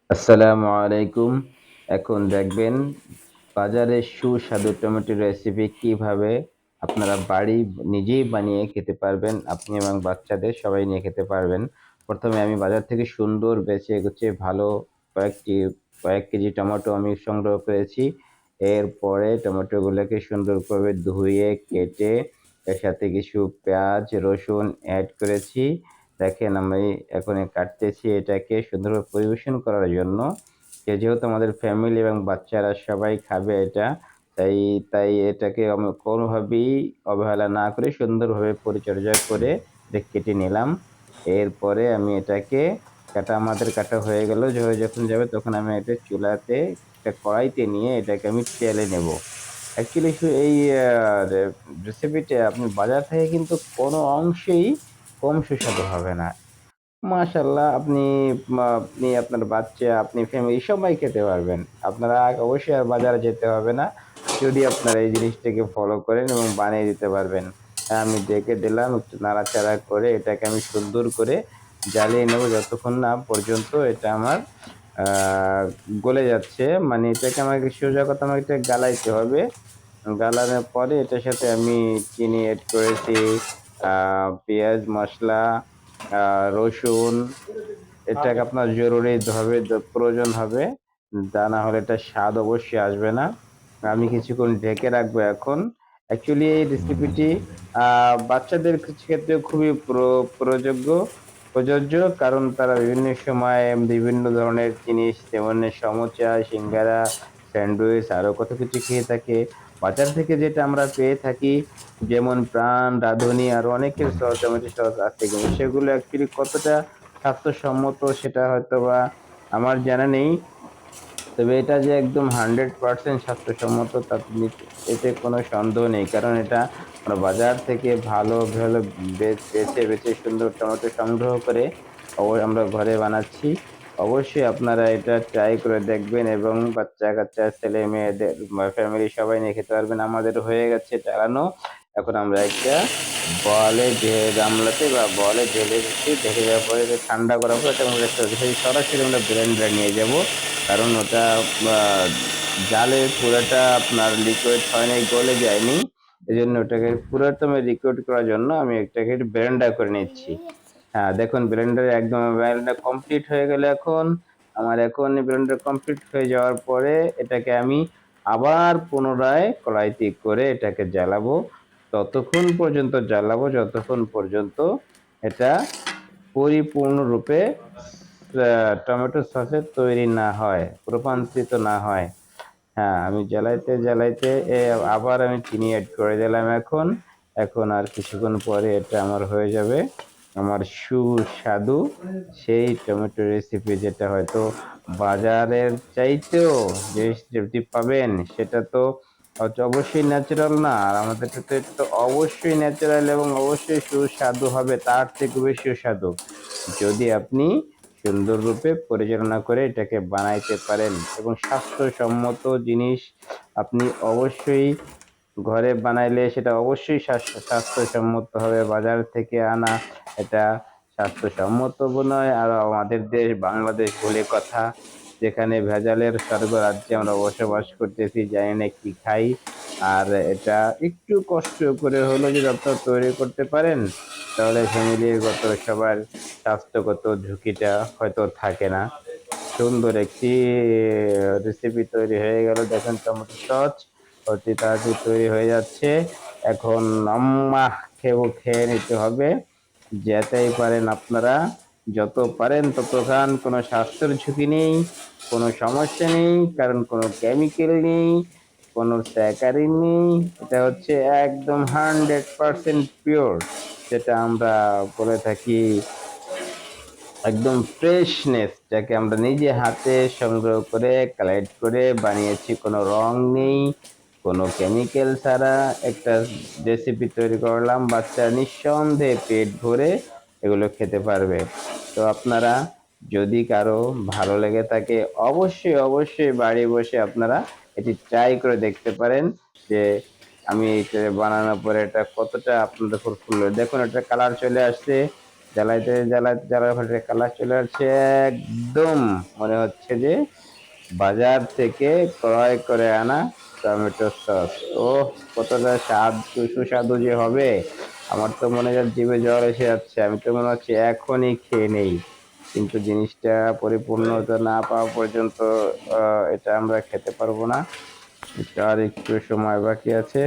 আসসালামু আলাইকুম। এখন দেখবেন বাজারে সুস্বাদু টমেটো রেসিপি কিভাবে আপনারা নিজেই বানিয়ে খেতে পারবেন। আপনি এবং বাচ্চাদের সবাই নিয়ে খেতে পারবেন। প্রথমে আমি বাজার থেকে সুন্দর বেছে গুছিয়ে ভালো কয়েকটি কয়েক কেজি টমেটো আমি সংগ্রহ করেছি। এরপরে টমেটোগুলোকে সুন্দর করে ধুয়ে কেটে এর সাথে কিছু পেঁয়াজ, রসুন এড করেছি। দেখেন আমি এখন কাটতেছি এটাকে সুন্দরভাবে পরিবেশন করার জন্য। যেহেতু আমাদের ফ্যামিলি এবং বাচ্চারা সবাই খাবে এটা, তাই তাই এটাকে আমি কোনোভাবেই অবহেলা না করে সুন্দরভাবে পরিচর্যা করে এটা কেটে নিলাম। এরপরে আমি এটাকে আমাদের কাটা হয়ে গেল। যখন যাবে তখন আমি এটা চুলাতে একটা কড়াইতে নিয়ে এটাকে আমি তেলে নেব। অ্যাকচুয়ালি এই রেসিপিটা আপনি বাজার থেকে কিন্তু কোনো অংশেই কম সুস্বাদু হবে না। মাশাআল্লাহ আপনি আপনার বাচ্চা, আপনি ফ্যামিলি সবাই খেতে পারবেন। আপনারা অবশ্যই আর বাজারে যেতে হবে না। যদি আপনারা এই জিনিসটাকে ফলো করেন এবং বানিয়ে দিতে পারবেন। আমি ডেকে দিলাম, একটু নাড়াচাড়া করে এটাকে আমি সুন্দর করে জ্বালিয়ে নেব যতক্ষণ না পর্যন্ত এটা আমার আ গলে যাচ্ছে। মানে এটাকে আমাকে সোজা কথা আমাকে এটা গালাইতে হবে। গালানোর পরে এটার সাথে আমি চিনি এড করেছি, আ পেঁয়াজ, মসলা, আ রসুন। এটাকে আপনার জরুরি ভাবে প্রয়োজন হবে। তা না হলে এটার স্বাদ অবশ্যই আসবে না। আমি কিছুক্ষণ ঢেকে রাখবো এখন। অ্যাকচুয়ালি এই রেসিপিটি আ বাচ্চাদের ক্ষেত্রে খুবই প্রযোজ্য। কারণ তারা বিভিন্ন সময় বিভিন্ন ধরনের জিনিস যেমন সমোচা, সিঙ্গারা, স্যান্ডউইচ আরো কত কিছু খেয়ে থাকে। বাজার থেকে যেটা আমরা পেয়ে থাকি যেমন প্রাণ, রাঁধুনি আরো অনেকের সস, টমেটো সস আছে কিন্তু সেগুলো অ্যাকচুয়ালি কতটা স্বাস্থ্যসম্মত সেটা হয়তোবা আমার জানা নেই। তবে এটা যে একদম 100% স্বাস্থ্যসম্মত এতে কোনো সন্দেহ নেই। কারণ এটা আমরা বাজার থেকে ভালো বেছে সুন্দর টমেটো সংগ্রহ করে আমরা ঘরে বানাচ্ছি। অবশ্যই আপনারা এটা ট্রাই করে দেখবেন এবং বাচ্চা-কাচ্চা, ছেলে-মেয়েদের ফ্যামিলি সবাই নিয়ে খেতে পারবেন। আমাদের হয়ে গেছে চালানো। এখন আমরা একটা গামলাতে বা বলে ঢেলে দিচ্ছি। ঢেলে দেওয়ার পরে এটা ঠান্ডা করার পর এটা আমরা সরাসরি আমরা ব্লেন্ডারে নিয়ে যাবো। কারণ ওটা আ জালে পুরাটা আপনার লিকুইড হয় নাই, গলে যায়নি। এজন্য ওটাকে পুরাতমে লিকুইড করার জন্য আমি এটাকে একটু ব্লেন্ডার করে নিচ্ছি। হ্যাঁ, দেখুন ব্লেন্ডারে একদম ব্লেন্ডার কমপ্লিট হয়ে গেল এখন। আমার এখন ব্লেন্ডার কমপ্লিট হয়ে যাওয়ার পরে এটাকে আমি আবার পুনরায় কড়াইতে করে এটাকে জ্বালাবো। যতক্ষণ পর্যন্ত এটা পরিপূর্ণরূপে টমেটো সসের তৈরি না হয়, রূপান্তরিত না হয়। হ্যাঁ, আমি জ্বালাইতে আবার আমি চিনি এড করে দিলাম এখন। এখন আর কিছুক্ষণ পরে এটা আমার হয়ে যাবে। আমার সুস্বাদু সেই টমেটো রেসিপি যেটা হয়তো বাজারের চাইতেও যেটি পাবেন সেটা তো অবশ্যই ন্যাচারাল না। আর আমাদেরটা তো এটা তো অবশ্যই ন্যাচারাল এবং অবশ্যই সুস্বাদু হবে, তার থেকেও বেশি সুস্বাদু। যদি আপনি সুন্দররূপে পরিচালনা করে এটাকে বানাইতে পারেন এবং স্বাস্থ্যসম্মত জিনিস আপনি অবশ্যই ঘরে বানাইলে সেটা অবশ্যই স্বাস্থ্যসম্মত হবে। বাজার থেকে আনা এটা স্বাস্থ্যসম্মত নয়। আর আমাদের দেশ বাংলাদেশ বলে কথা, যেখানে ভেজালের স্বর্গরাজ্যে আমরা বসবাস করতেছি, জানি না কি খাই। আর এটা একটু কষ্ট করে হলেও যদি আপনারা তৈরি করতে পারেন তাহলে সবার স্বাস্থ্যগত ঝুঁকিটা হয়তো থাকে না। সুন্দর একটি রেসিপি তৈরি হয়ে গেল। দেখেন টমেটো সস অতি তাড়াতাড়ি তৈরি হয়ে যাচ্ছে। এখন খেয়ে নিতে হবে। যেটাই পারেন আপনারা, যত পারেন তত খান। কোনো স্বাস্থ্যের ঝুঁকি নেই, কোনো সমস্যা নেই, কারণ কোনো কেমিক্যাল নেই, কোনো স্যাকারিন নেই। এটা হচ্ছে একদম 100% পিওর, যেটা আমরা বলে থাকি একদম ফ্রেশনেস, যাকে আমরা নিজে হাতে সংগ্রহ করে কালেক্ট করে বানিয়েছি। কোনো রং নেই, কোনো কেমিক্যাল ছাড়া একটা রেসিপি তৈরি করলাম। বাচ্চা নিঃসন্দেহে পেট ভরে এগুলো খেতে পারবে। তো আপনারা যদি কারো ভালো লেগে থাকে অবশ্যই বাড়ি বসে আপনারা এটি ট্রাই করে দেখতে পারেন যে আমি এটা বানানোর পরে এটা কতটা আপনাদের ফুলফিল। দেখুন এটা কালার চলে আসছে। জ্বালাইতে জ্বালাইতে জ্বালার ফলে কালার চলে আসছে, একদম মনে হচ্ছে যে বাজার থেকে ক্রয় করে আনা টমেটো সস। ও কতটা সুস্বাদু যে হবে, আমার তো মনে হয় জিভে জল এসে যাচ্ছে, আমি তো মনে হচ্ছে এখনই খেয়ে নেই। কিন্তু জিনিসটা পরিপূর্ণতা না পাওয়া পর্যন্ত এটা আমরা খেতে পারবো না, এটা আর একটু সময় বাকি আছে।